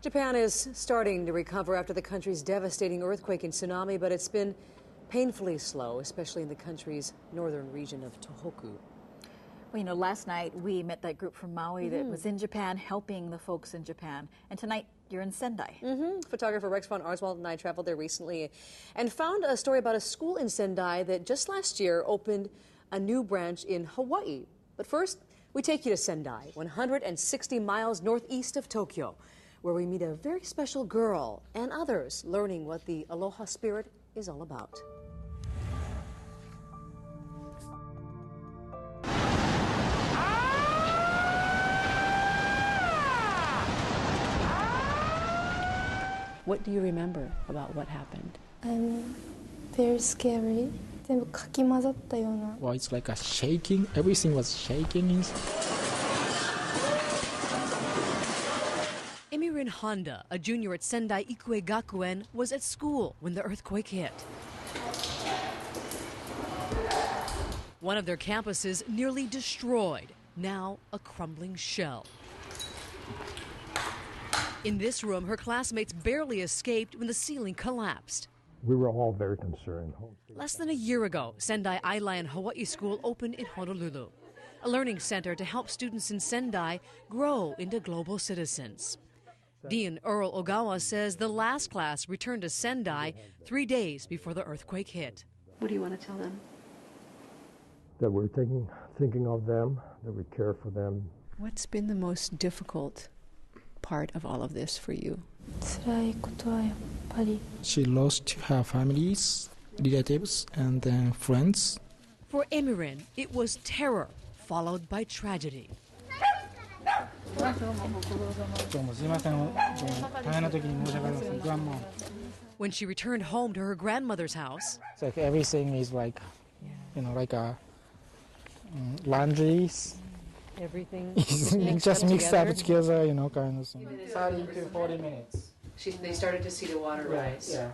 Japan is starting to recover after the country's devastating earthquake and tsunami, but it's been painfully slow, especially in the country's northern region of Tohoku. Well, last night we met that group from Maui that was in Japan helping the folks in Japan. And tonight you're in Sendai. Photographer Rex von Arswald and I traveled there recently and found a story about a school in Sendai that just last year opened a new branch in Hawaii. But first, we take you to Sendai, 160 miles northeast of Tokyo, where we meet a very special girl and others learning what the aloha spirit is all about. What do you remember about what happened? Very scary. Well, it's like a shaking. Everything was shaking. Emirin Honda, a junior at Sendai Ikue Gakuen, was at school when the earthquake hit. One of their campuses nearly destroyed, now a crumbling shell. In this room, her classmates barely escaped when the ceiling collapsed. We were all very concerned. Less than a year ago, Sendai Island Hawaii School opened in Honolulu, a learning center to help students in Sendai grow into global citizens. Dean Earl Ogawa says the last class returned to Sendai 3 days before the earthquake hit. What do you want to tell them? That we're thinking of them, that we care for them. What's been the most difficult part of all of this for you? She lost her families, relatives, and then friends. For Emirin, it was terror followed by tragedy. When she returned home to her grandmother's house, It's like everything is like, like a laundries. everything Just mixed up together, kind of thing. 30 to 40 minutes. They started to see the water rise. Yeah.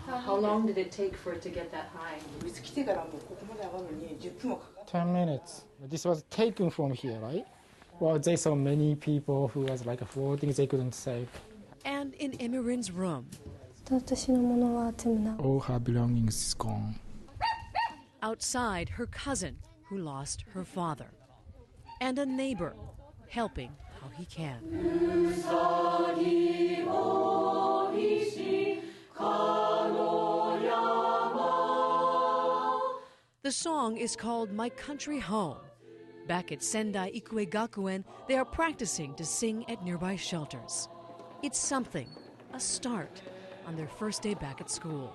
How long did it take for it to get that high? 10 minutes. This was taken from here, right? Well, they saw many people who was like floating, they couldn't save. and in Emirin's room. All her belongings is gone. Outside, her cousin who lost her father. And a neighbor helping how he can. The song is called My Country Home. Back at Sendai Ikue Gakuen, they are practicing to sing at nearby shelters. It's something, a start, on their first day back at school.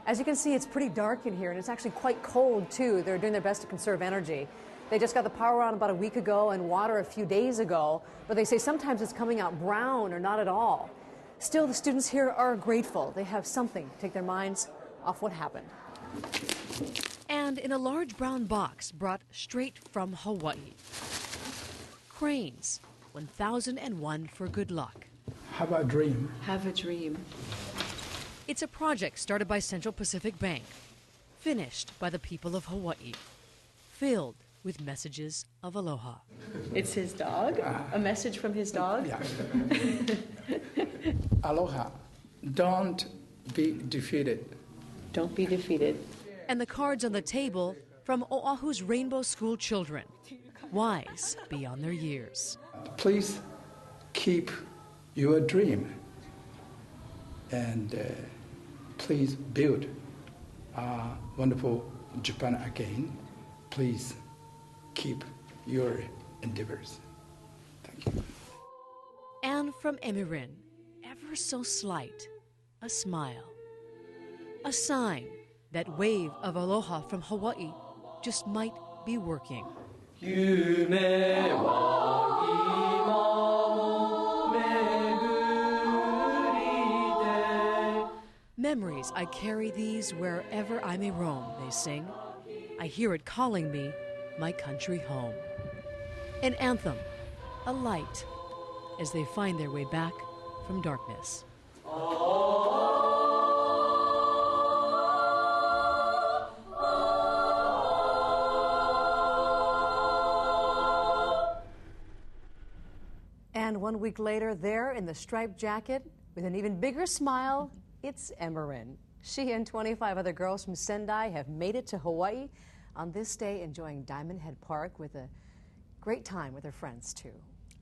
As you can see, it's pretty dark in here, and it's actually quite cold, too. They're doing their best to conserve energy. They just got the power on about a week ago and water a few days ago, but they say sometimes it's coming out brown or not at all. Still, the students here are grateful. They have something to take their minds off what happened. And in a large brown box brought straight from Hawaii. Cranes, 1001 for good luck. Have a dream. Have a dream. It's a project started by Central Pacific Bank, finished by the people of Hawaii, filled with messages of aloha. It's his dog? A message from his dog? Yeah. Aloha. Don't be defeated. Don't be defeated. And the cards on the table from Oahu's Rainbow School children, wise beyond their years. Please keep your dream and please build a wonderful Japan again. Please keep your endeavors. Thank you. And from Emirin, ever so slight, a smile. A sign that wave of aloha from Hawaii just might be working. Memories, I carry these wherever I may roam, they sing. I hear it calling me, my country home. An anthem, a light, as they find their way back from darkness. And 1 week later, there in the striped jacket with an even bigger smile, it's Emerin. She and 25 other girls from Sendai have made it to Hawaii on this day, enjoying Diamond Head Park with a great time with her friends, too.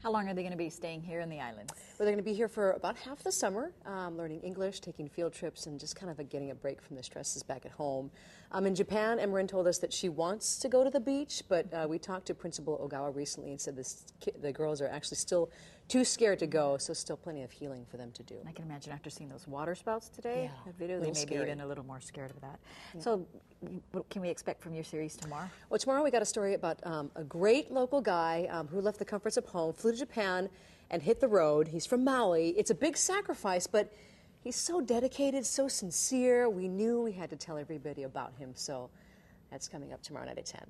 How long are they going to be staying here in the islands? Well, they're going to be here for about half the summer, learning English, taking field trips, and just kind of getting a break from the stresses back at home. In Japan, Emerin told us that she wants to go to the beach, but we talked to Principal Ogawa recently and said the girls are actually still too scared to go, so still plenty of healing for them to do. I can imagine after seeing those water spouts today, Yeah, that video, they may be even a little more scared of that. Yeah. So what can we expect from your series tomorrow? Well, tomorrow we got a story about a great local guy who left the comforts of home, flew to Japan, and hit the road. He's from Maui. It's a big sacrifice, but he's so dedicated, so sincere. We knew we had to tell everybody about him, so that's coming up tomorrow night at 10.